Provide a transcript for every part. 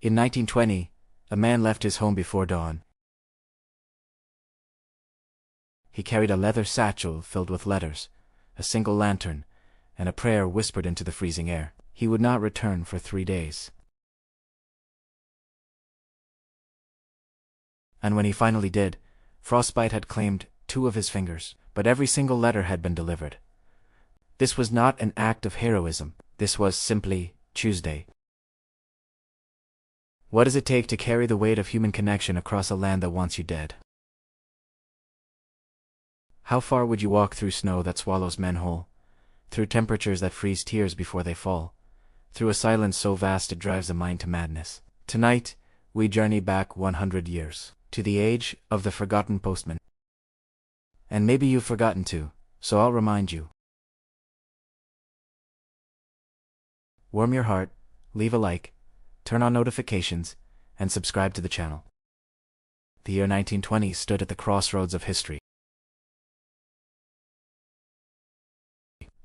In 1920, a man left his home before dawn. He carried a leather satchel filled with letters, a single lantern, and a prayer whispered into the freezing air. He would not return for 3 days. And when he finally did, frostbite had claimed 2 of his fingers, but every single letter had been delivered. This was not an act of heroism. This was simply Tuesday. What does it take to carry the weight of human connection across a land that wants you dead? How far would you walk through snow that swallows men whole, through temperatures that freeze tears before they fall, through a silence so vast it drives the mind to madness? Tonight, we journey back 100 years, to the age of the forgotten postman. And maybe you've forgotten too, so I'll remind you. Warm your heart, leave a like, turn on notifications, and subscribe to the channel. The year 1920 stood at the crossroads of history.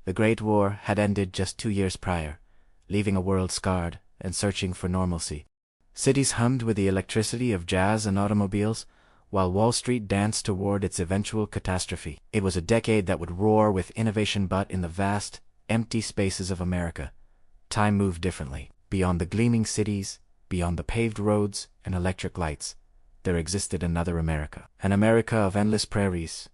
The Great War had ended just 2 years prior, leaving a world scarred and searching for normalcy. Cities hummed with the electricity of jazz and automobiles, while Wall Street danced toward its eventual catastrophe. It was a decade that would roar with innovation, but in the vast, empty spaces of America, time moved differently. Beyond the gleaming cities, beyond the paved roads and electric lights, there existed another America. An America of endless prairies,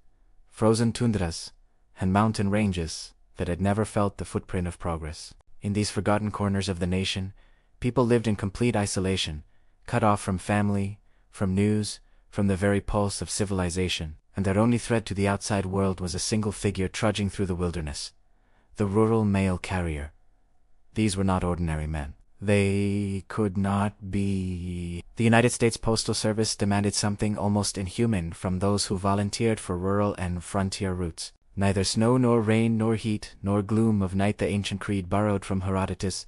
frozen tundras, and mountain ranges that had never felt the footprint of progress. In these forgotten corners of the nation, people lived in complete isolation, cut off from family, from news, from the very pulse of civilization, and their only threat to the outside world was a single figure trudging through the wilderness: the rural mail carrier. These were not ordinary men. They could not be. The United States Postal Service demanded something almost inhuman from those who volunteered for rural and frontier routes. Neither snow nor rain nor heat nor gloom of night, the ancient creed borrowed from Herodotus,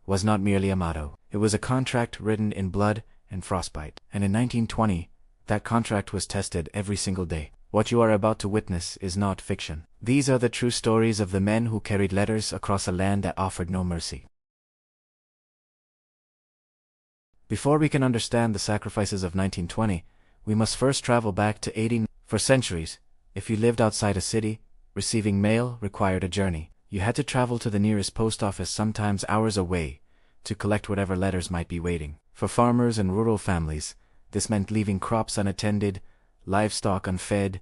was not merely a motto. It was a contract written in blood and frostbite. And in 1920, that contract was tested every single day. What you are about to witness is not fiction. These are the true stories of the men who carried letters across a land that offered no mercy. Before we can understand the sacrifices of 1920, we must first travel back to 18. For centuries, if you lived outside a city, receiving mail required a journey. You had to travel to the nearest post office, sometimes hours away, to collect whatever letters might be waiting. For farmers and rural families, this meant leaving crops unattended, livestock unfed,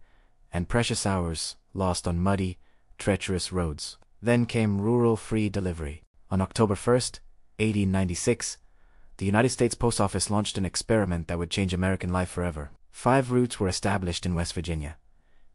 and precious hours lost on muddy, treacherous roads. Then came rural free delivery. On October 1st, 1896, the United States Post Office launched an experiment that would change American life forever. 5 routes were established in West Virginia,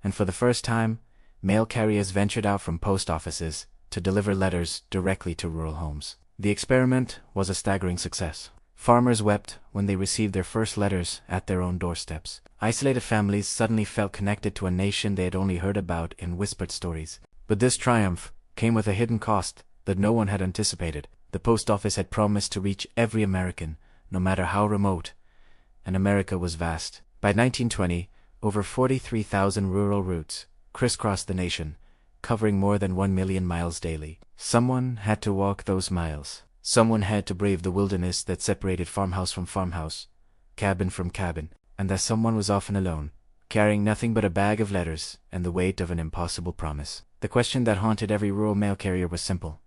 and for the first time, mail carriers ventured out from post offices to deliver letters directly to rural homes. The experiment was a staggering success. Farmers wept when they received their first letters at their own doorsteps. Isolated families suddenly felt connected to a nation they had only heard about in whispered stories. But this triumph came with a hidden cost that no one had anticipated. The post office had promised to reach every American, no matter how remote, and America was vast. By 1920, over 43,000 rural routes crisscrossed the nation, covering more than 1 million miles daily. Someone had to walk those miles. Someone had to brave the wilderness that separated farmhouse from farmhouse, cabin from cabin, and that someone was often alone, carrying nothing but a bag of letters and the weight of an impossible promise. The question that haunted every rural mail carrier was simple: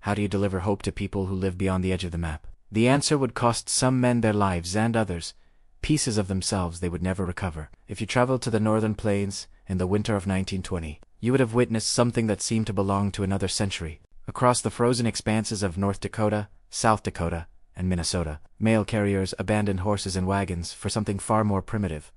how do you deliver hope to people who live beyond the edge of the map? The answer would cost some men their lives, and others pieces of themselves they would never recover. If you traveled to the northern plains in the winter of 1920, you would have witnessed something that seemed to belong to another century. Across the frozen expanses of North Dakota, South Dakota, and Minnesota, mail carriers abandoned horses and wagons for something far more primitive: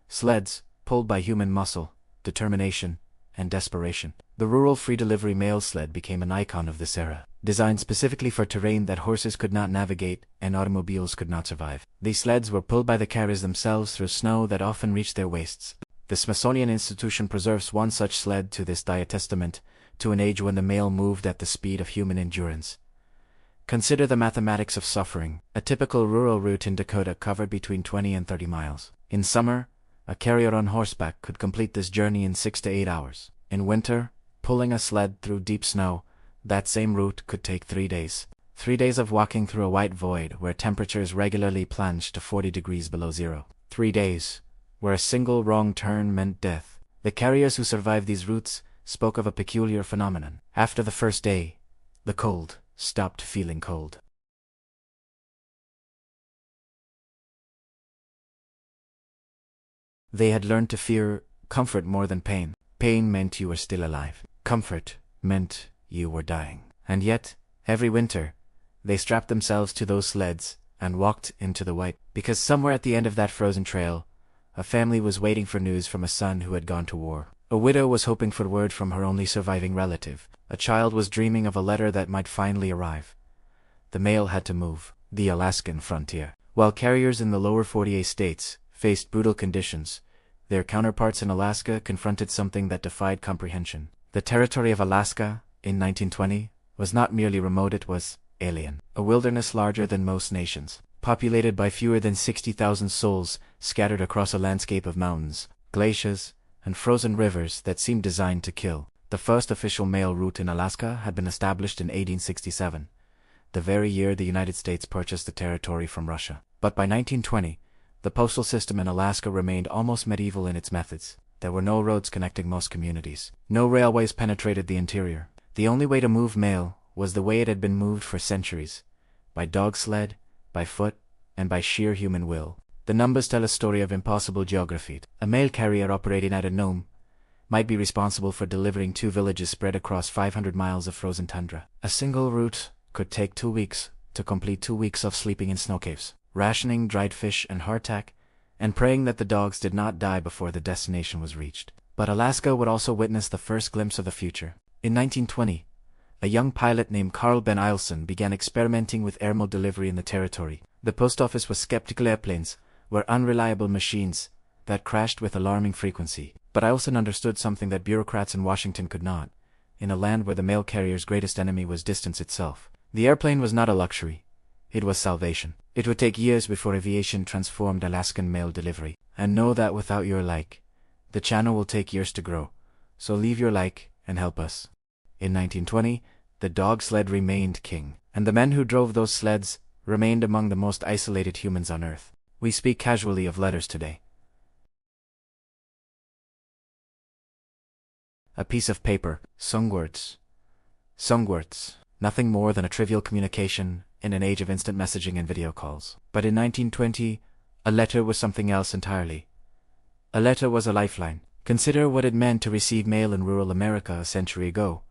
sleds pulled by human muscle, determination, and desperation. The rural free delivery mail sled became an icon of this era, designed specifically for terrain that horses could not navigate and automobiles could not survive. These sleds were pulled by the carriers themselves through snow that often reached their waists. The Smithsonian Institution preserves one such sled to this day, a testament to an age when the mail moved at the speed of human endurance. Consider the mathematics of suffering. A typical rural route in Dakota covered between 20 and 30 miles. In summer, a carrier on horseback could complete this journey in 6 to 8 hours. In winter, pulling a sled through deep snow, that same route could take 3 days. 3 days of walking through a white void where temperatures regularly plunged to 40 degrees below zero. 3 days, where a single wrong turn meant death. The carriers who survived these routes spoke of a peculiar phenomenon. After the first day, the cold stopped feeling cold. They had learned to fear comfort more than pain. Pain meant you were still alive. Comfort meant you were dying. And yet, every winter, they strapped themselves to those sleds and walked into the white, because somewhere at the end of that frozen trail, a family was waiting for news from a son who had gone to war. A widow was hoping for word from her only surviving relative. A child was dreaming of a letter that might finally arrive. The mail had to move. The Alaskan frontier. While carriers in the lower 48 states faced brutal conditions, their counterparts in Alaska confronted something that defied comprehension. The territory of Alaska, in 1920, was not merely remote, it was alien. A wilderness larger than most nations, populated by fewer than 60,000 souls scattered across a landscape of mountains, glaciers, and frozen rivers that seemed designed to kill. The first official mail route in Alaska had been established in 1867, the very year the United States purchased the territory from Russia. But by 1920, the postal system in Alaska remained almost medieval in its methods. There were no roads connecting most communities. No railways penetrated the interior. The only way to move mail was the way it had been moved for centuries, by dog sled, by foot, and by sheer human will. The numbers tell a story of impossible geography. A mail carrier operating out of Nome might be responsible for delivering 2 villages spread across 500 miles of frozen tundra. A single route could take 2 weeks to complete 2 weeks of sleeping in snow caves, rationing dried fish and hardtack, and praying that the dogs did not die before the destination was reached. But Alaska would also witness the first glimpse of the future. In 1920, a young pilot named Carl Ben Eilson began experimenting with airmail delivery in the territory. The post office was skeptical. Airplanes were unreliable machines that crashed with alarming frequency. But Eilson understood something that bureaucrats in Washington could not, in a land where the mail carrier's greatest enemy was distance itself. The airplane was not a luxury. It was salvation. It would take years before aviation transformed Alaskan mail delivery. And know that without your like, the channel will take years to grow. So leave your like and help us. In 1920, the dog sled remained king, and the men who drove those sleds remained among the most isolated humans on Earth. We speak casually of letters today. A piece of paper, songwords. Songwords, nothing more than a trivial communication in an age of instant messaging and video calls. But in 1920, a letter was something else entirely. A letter was a lifeline. Consider what it meant to receive mail in rural America a century ago.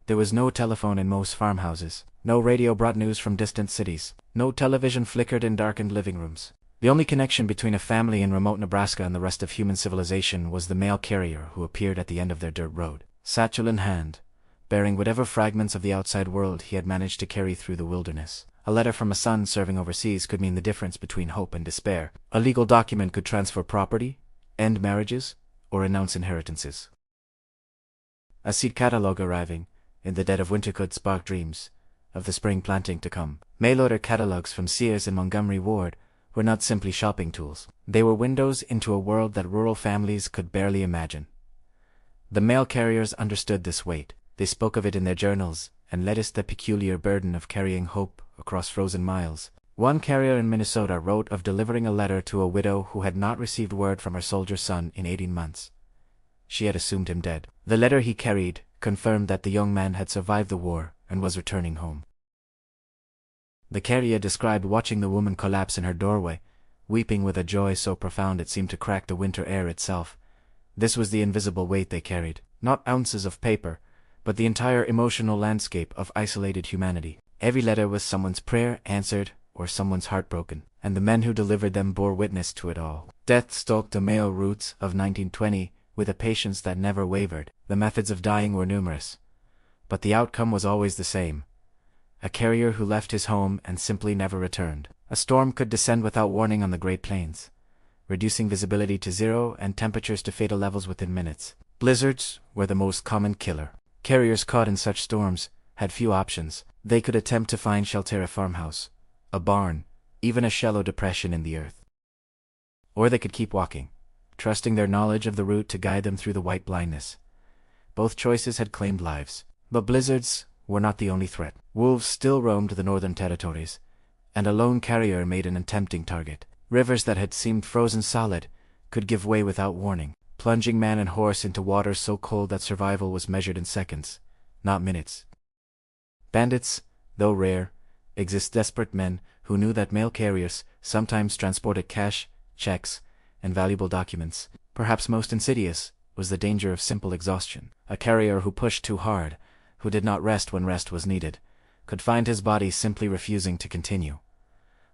There was no telephone in most farmhouses. No radio brought news from distant cities. No television flickered in darkened living rooms. The only connection between a family in remote Nebraska and the rest of human civilization was the mail carrier who appeared at the end of their dirt road, satchel in hand, bearing whatever fragments of the outside world he had managed to carry through the wilderness. A letter from a son serving overseas could mean the difference between hope and despair. A legal document could transfer property, end marriages, or announce inheritances. A seed catalog arriving in the dead of winter could spark dreams of the spring planting to come. Mail order catalogs from Sears and Montgomery Ward were not simply shopping tools. They were windows into a world that rural families could barely imagine. The mail carriers understood this weight. They spoke of it in their journals and led us the peculiar burden of carrying hope across frozen miles. One carrier in Minnesota wrote of delivering a letter to a widow who had not received word from her soldier son in 18 months. She had assumed him dead. The letter he carried confirmed that the young man had survived the war and was returning home. The carrier described watching the woman collapse in her doorway, weeping with a joy so profound it seemed to crack the winter air itself. This was the invisible weight they carried, not ounces of paper, but the entire emotional landscape of isolated humanity. Every letter was someone's prayer answered or someone's heart broken, and the men who delivered them bore witness to it all. Death stalked the mail routes of 1920 with a patience that never wavered. The methods of dying were numerous, but the outcome was always the same. A carrier who left his home and simply never returned. A storm could descend without warning on the Great Plains, reducing visibility to zero and temperatures to fatal levels within minutes. Blizzards were the most common killer. Carriers caught in such storms had few options. They could attempt to find shelter: a farmhouse, a barn, even a shallow depression in the earth. Or they could keep walking, trusting their knowledge of the route to guide them through the white blindness. Both choices had claimed lives. But blizzards were not the only threat. Wolves still roamed the northern territories, and a lone carrier made an tempting target. Rivers that had seemed frozen solid could give way without warning, plunging man and horse into waters so cold that survival was measured in seconds, not minutes. Bandits, though rare, exist desperate men who knew that mail carriers sometimes transported cash, checks, and valuable documents. Perhaps most insidious was the danger of simple exhaustion. A carrier who pushed too hard, who did not rest when rest was needed, could find his body simply refusing to continue.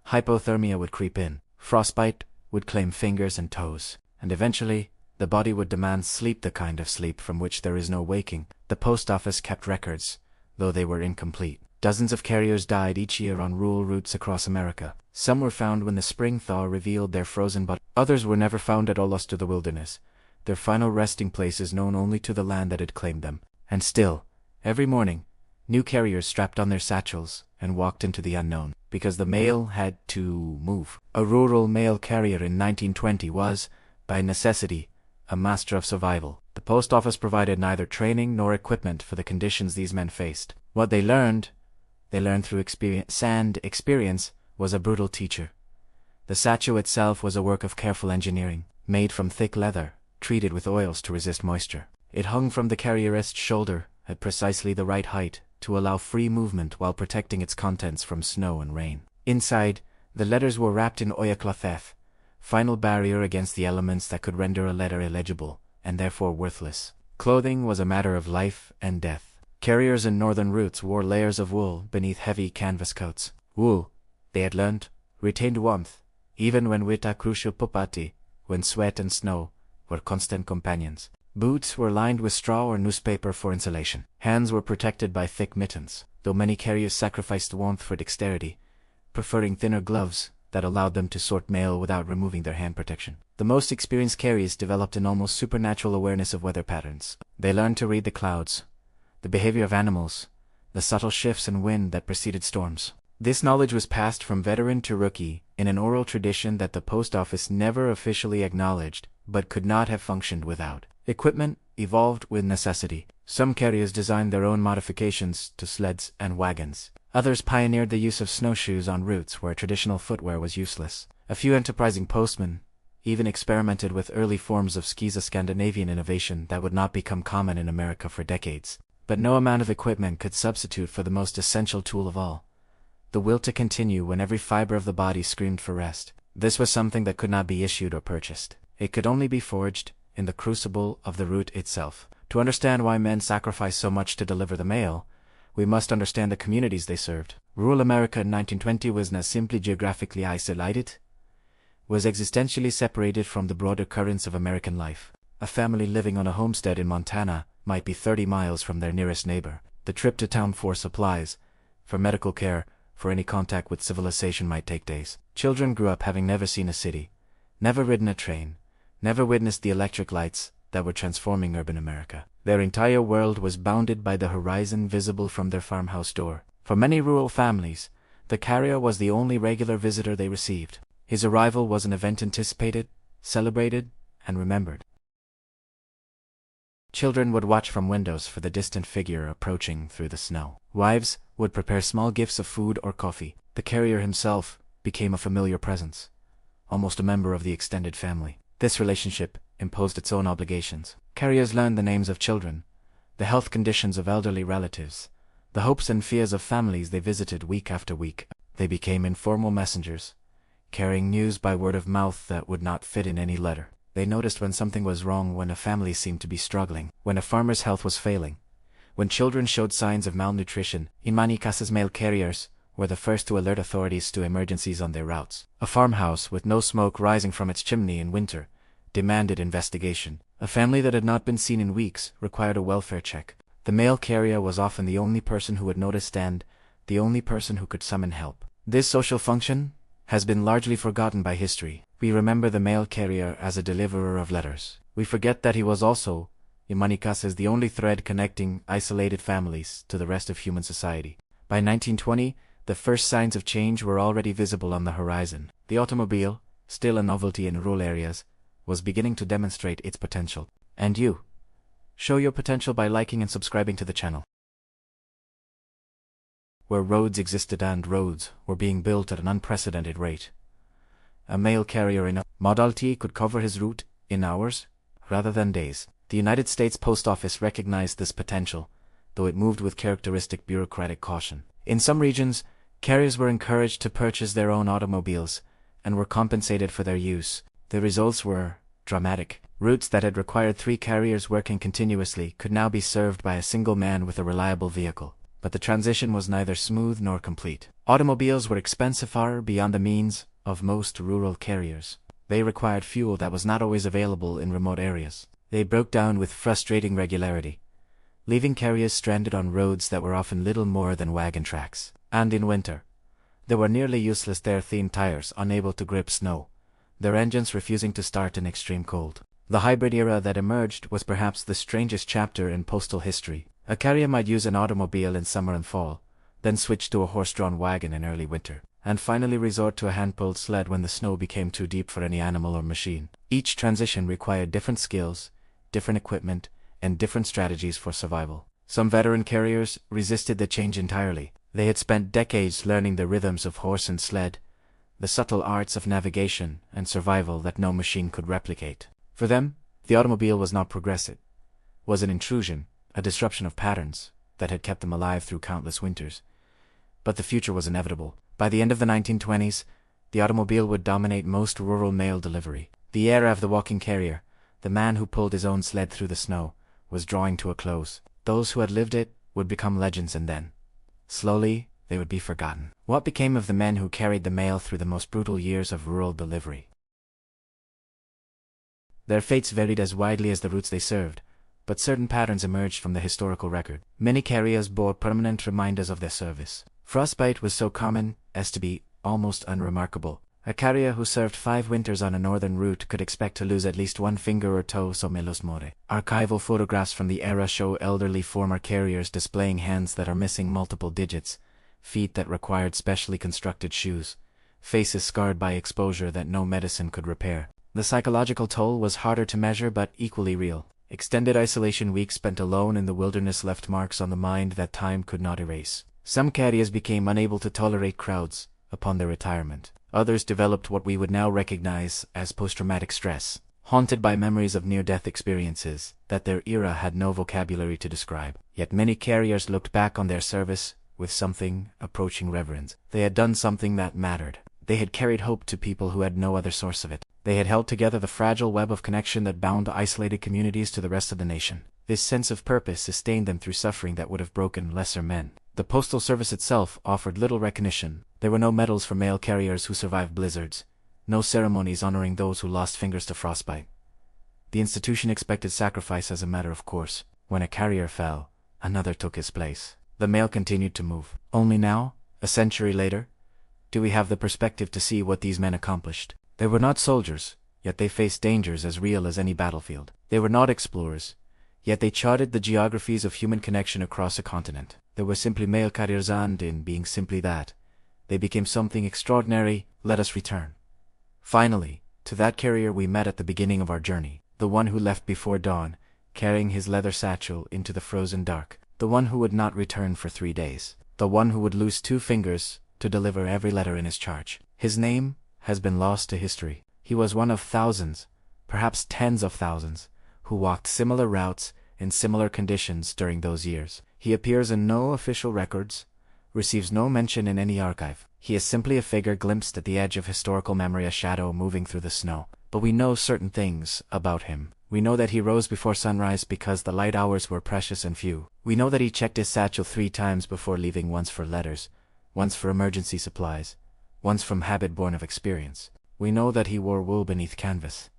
Hypothermia would creep in, frostbite would claim fingers and toes, and eventually the body would demand sleep, the kind of sleep from which there is no waking. The post office kept records, though they were incomplete. Dozens of carriers died each year on rural routes across America. Some were found when the spring thaw revealed their frozen bodies. Others were never found at all, lost to the wilderness, their final resting places known only to the land that had claimed them. And still, every morning, new carriers strapped on their satchels and walked into the unknown, because the mail had to move. A rural mail carrier in 1920 was, by necessity, a master of survival. The post office provided neither training nor equipment for the conditions these men faced. What they learned through experience, and experience was a brutal teacher. The satchel itself was a work of careful engineering, made from thick leather, treated with oils to resist moisture. It hung from the carrierist's shoulder at precisely the right height to allow free movement while protecting its contents from snow and rain. Inside, the letters were wrapped in oilcloth, final barrier against the elements that could render a letter illegible, and therefore worthless. Clothing was a matter of life and death. Carriers in northern routes wore layers of wool beneath heavy canvas coats. Wool, they had learned, retained warmth, even when vita crucial pupati, when sweat and snow were constant companions. Boots were lined with straw or newspaper for insulation. Hands were protected by thick mittens, though many carriers sacrificed warmth for dexterity, preferring thinner gloves that allowed them to sort mail without removing their hand protection. The most experienced carriers developed an almost supernatural awareness of weather patterns. They learned to read the clouds, the behavior of animals, the subtle shifts in wind that preceded storms. This knowledge was passed from veteran to rookie in an oral tradition that the post office never officially acknowledged, but could not have functioned without. Equipment evolved with necessity. Some carriers designed their own modifications to sleds and wagons. Others pioneered the use of snowshoes on routes where traditional footwear was useless. A few enterprising postmen even experimented with early forms of skis, a Scandinavian innovation that would not become common in America for decades. But no amount of equipment could substitute for the most essential tool of all, the will to continue when every fiber of the body screamed for rest. This was something that could not be issued or purchased. It could only be forged in the crucible of the route itself. To understand why men sacrificed so much to deliver the mail, we must understand the communities they served. Rural America in 1920 was not simply geographically isolated, was existentially separated from the broader currents of American life. A family living on a homestead in Montana might be 30 miles from their nearest neighbor. The trip to town for supplies, for medical care, for any contact with civilization might take days. Children grew up having never seen a city, never ridden a train, never witnessed the electric lights that were transforming urban America. Their entire world was bounded by the horizon visible from their farmhouse door. For many rural families, the carrier was the only regular visitor they received. His arrival was an event anticipated, celebrated, and remembered. Children would watch from windows for the distant figure approaching through the snow. Wives would prepare small gifts of food or coffee. The carrier himself became a familiar presence, almost a member of the extended family. This relationship imposed its own obligations. Carriers learned the names of children, the health conditions of elderly relatives, the hopes and fears of families they visited week after week. They became informal messengers, carrying news by word of mouth that would not fit in any letter. They noticed when something was wrong, when a family seemed to be struggling, when a farmer's health was failing, when children showed signs of malnutrition. In many cases, mail carriers were the first to alert authorities to emergencies on their routes. A farmhouse with no smoke rising from its chimney in winter demanded investigation. A family that had not been seen in weeks required a welfare check. The mail carrier was often the only person who would notice and the only person who could summon help. This social function has been largely forgotten by history. We remember the mail carrier as a deliverer of letters. We forget that he was also, in many cases, the only thread connecting isolated families to the rest of human society. By 1920, the first signs of change were already visible on the horizon. The automobile, still a novelty in rural areas, was beginning to demonstrate its potential. And you? Show your potential by liking and subscribing to the channel. where roads existed and roads were being built at an unprecedented rate. A mail carrier in a Model T could cover his route in hours rather than days. The United States Post Office recognized this potential, though it moved with characteristic bureaucratic caution. In some regions, carriers were encouraged to purchase their own automobiles and were compensated for their use. The results were dramatic. Routes that had required 3 carriers working continuously could now be served by a single man with a reliable vehicle. But the transition was neither smooth nor complete. Automobiles were expensive far beyond the means of most rural carriers. They required fuel that was not always available in remote areas. They broke down with frustrating regularity, leaving carriers stranded on roads that were often little more than wagon tracks. And in winter, they were nearly useless, their thin tires unable to grip snow, their engines refusing to start in extreme cold. The hybrid era that emerged was perhaps the strangest chapter in postal history. A carrier might use an automobile in summer and fall, then switch to a horse-drawn wagon in early winter, and finally resort to a hand-pulled sled when the snow became too deep for any animal or machine. Each transition required different skills, different equipment, and different strategies for survival. Some veteran carriers resisted the change entirely. They had spent decades learning the rhythms of horse and sled, the subtle arts of navigation and survival that no machine could replicate. For them, the automobile was not progressive, was an intrusion, a disruption of patterns that had kept them alive through countless winters. But the future was inevitable. By the end of the 1920s, the automobile would dominate most rural mail delivery. The era of the walking carrier, the man who pulled his own sled through the snow, was drawing to a close. Those who had lived it would become legends, and then, slowly, they would be forgotten. What became of the men who carried the mail through the most brutal years of rural delivery? Their fates varied as widely as the routes they served, but certain patterns emerged from the historical record. Many carriers bore permanent reminders of their service. Frostbite was so common as to be almost unremarkable. A carrier who served 5 winters on a northern route could expect to lose at least one finger or toe, so me los more. Archival photographs from the era show elderly former carriers displaying hands that are missing multiple digits, feet that required specially constructed shoes, faces scarred by exposure that no medicine could repair. The psychological toll was harder to measure but equally real. Extended isolation weeks spent alone in the wilderness left marks on the mind that time could not erase. Some carriers became unable to tolerate crowds upon their retirement. Others developed what we would now recognize as post-traumatic stress, haunted by memories of near-death experiences that their era had no vocabulary to describe. Yet many carriers looked back on their service with something approaching reverence. They had done something that mattered. They had carried hope to people who had no other source of it. They had held together the fragile web of connection that bound isolated communities to the rest of the nation. This sense of purpose sustained them through suffering that would have broken lesser men. The Postal Service itself offered little recognition. There were no medals for mail carriers who survived blizzards, no ceremonies honoring those who lost fingers to frostbite. The institution expected sacrifice as a matter of course. When a carrier fell, another took his place. The mail continued to move. Only now, a century later, do we have the perspective to see what these men accomplished. They were not soldiers, yet they faced dangers as real as any battlefield. They were not explorers, yet they charted the geographies of human connection across a continent. They were simply mail carriers, and in being simply that, they became something extraordinary. Let us return, finally, to that carrier we met at the beginning of our journey, the one who left before dawn, carrying his leather satchel into the frozen dark, the one who would not return for 3 days, the one who would lose 2 fingers to deliver every letter in his charge. His name has been lost to history. He was one of thousands, perhaps tens of thousands, who walked similar routes in similar conditions during those years. He appears in no official records, receives no mention in any archive. He is simply a figure glimpsed at the edge of historical memory, a shadow moving through the snow. But we know certain things about him. We know that he rose before sunrise because the light hours were precious and few. We know that he checked his satchel 3 times before leaving, once for letters, once for emergency supplies, once from habit born of experience. We know that he wore wool beneath canvas,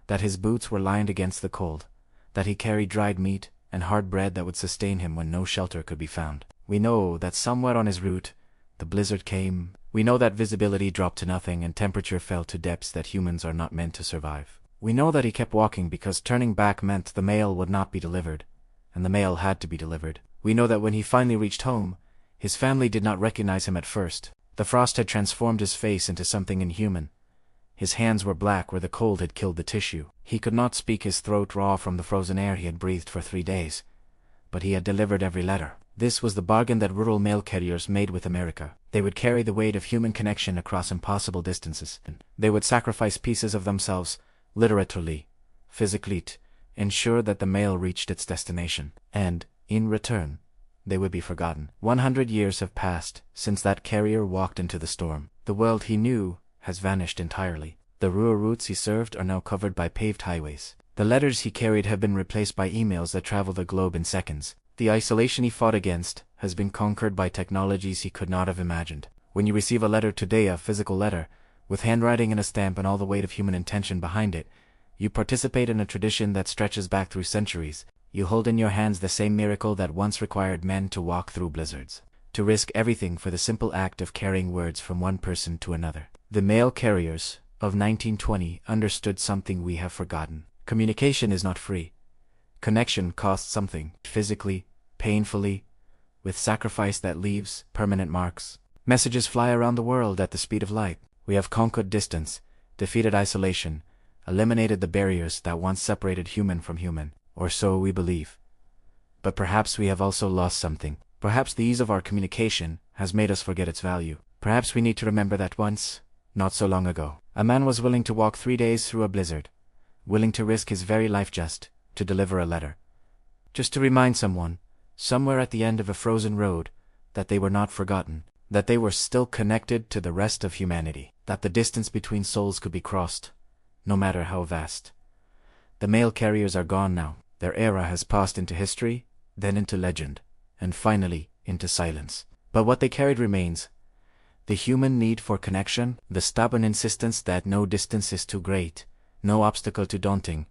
that his boots were lined against the cold, that he carried dried meat and hard bread that would sustain him when no shelter could be found. We know that somewhere on his route, the blizzard came. We know that visibility dropped to nothing and temperature fell to depths that humans are not meant to survive. We know that he kept walking because turning back meant the mail would not be delivered, and the mail had to be delivered. We know that when he finally reached home, his family did not recognize him at first. The frost had transformed his face into something inhuman. His hands were black where the cold had killed the tissue. He could not speak, his throat raw from the frozen air he had breathed for 3 days. But he had delivered every letter. This was the bargain that rural mail carriers made with America. They would carry the weight of human connection across impossible distances. They would sacrifice pieces of themselves, literally, physically, to ensure that the mail reached its destination. And, in return, they would be forgotten. 100 years have passed since that carrier walked into the storm. The world he knew has vanished entirely. The rural routes he served are now covered by paved highways. The letters he carried have been replaced by emails that travel the globe in seconds. The isolation he fought against has been conquered by technologies he could not have imagined. When you receive a letter today, a physical letter, with handwriting and a stamp and all the weight of human intention behind it, you participate in a tradition that stretches back through centuries. You hold in your hands the same miracle that once required men to walk through blizzards, to risk everything for the simple act of carrying words from one person to another. The mail carriers of 1920 understood something we have forgotten. Communication is not free. Connection costs something, physically, painfully, with sacrifice that leaves permanent marks. Messages fly around the world at the speed of light. We have conquered distance, defeated isolation, eliminated the barriers that once separated human from human, or so we believe. But perhaps we have also lost something. Perhaps the ease of our communication has made us forget its value. Perhaps we need to remember that once, not so long ago, a man was willing to walk 3 days through a blizzard, willing to risk his very life just to deliver a letter. Just to remind someone, somewhere at the end of a frozen road, that they were not forgotten, that they were still connected to the rest of humanity, that the distance between souls could be crossed, no matter how vast. The mail carriers are gone now. Their era has passed into history, then into legend, and finally into silence. But what they carried remains. The human need for connection, the stubborn insistence that no distance is too great, no obstacle too daunting.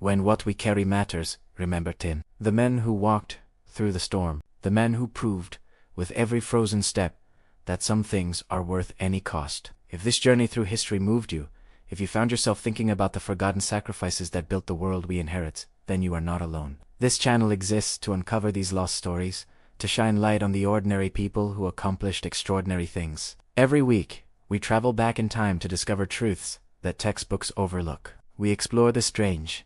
When what we carry matters, remember Tin. The men who walked through the storm, the men who proved, with every frozen step, that some things are worth any cost. If this journey through history moved you, if you found yourself thinking about the forgotten sacrifices that built the world we inherit, then you are not alone. This channel exists to uncover these lost stories, to shine light on the ordinary people who accomplished extraordinary things. Every week, we travel back in time to discover truths that textbooks overlook. We explore the strange,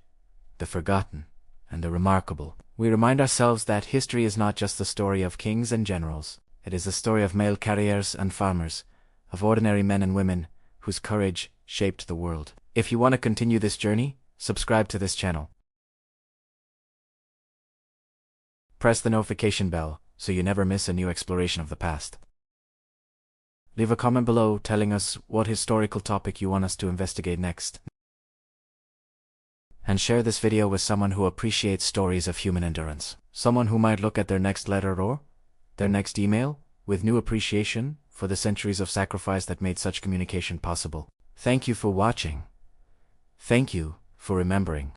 the forgotten, and the remarkable. We remind ourselves that history is not just the story of kings and generals. It is the story of mail carriers and farmers, of ordinary men and women whose courage shaped the world. If you want to continue this journey, subscribe to this channel. Press the notification bell so you never miss a new exploration of the past. Leave a comment below telling us what historical topic you want us to investigate next. And share this video with someone who appreciates stories of human endurance. Someone who might look at their next letter or their next email with new appreciation for the centuries of sacrifice that made such communication possible. Thank you for watching. Thank you for remembering.